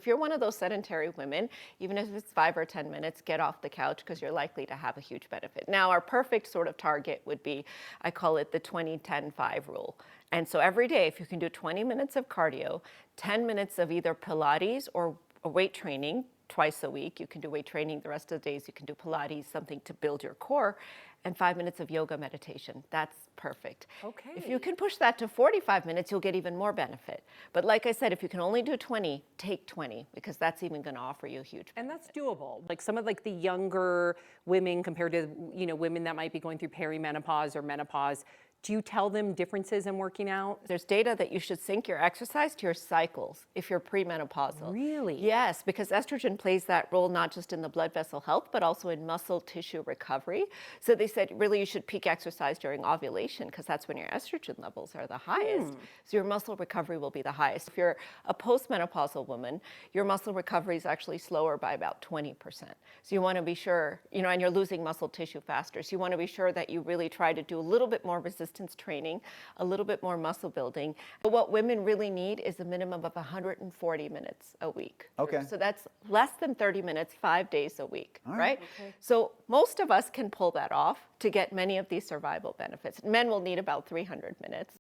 if you're one of those sedentary women, even if it's 5 or 10 minutes, get off the couch because you're likely to have a huge benefit. Now, our perfect sort of target would be, I call it the 20-10-5 rule. And so every day, if you can do 20 minutes of cardio, 10 minutes of either Pilates or weight training twice a week. You can do weight training the rest of the days. You can do Pilates, something to build your core, and 5 minutes of yoga meditation. That's perfect. Okay. If you can push that to 45 minutes, you'll get even more benefit. But like I said, if you can only do 20, take 20, because that's even going to offer you a huge benefit. And that's doable. Like some of like the younger women compared to, women that might be going through perimenopause or menopause, do you tell them differences in working out? There's data that you should sync your exercise to your cycles if you're premenopausal. Really? Yes, because estrogen plays that role not just in the blood vessel health, but also in muscle tissue recovery. So they said really you should peak exercise during ovulation because that's when your estrogen levels are the highest. So your muscle recovery will be the highest. If you're a postmenopausal woman, your muscle recovery is actually slower by about 20%. So you want to be sure, and you're losing muscle tissue faster. So you want to be sure that you really try to do a little bit more resistance training, a little bit more muscle building. But what women really need is a minimum of 140 minutes a week. Okay. So that's less than 30 minutes, 5 days a week, All right? right. Okay. So most of us can pull that off to get many of these survival benefits. Men will need about 300 minutes.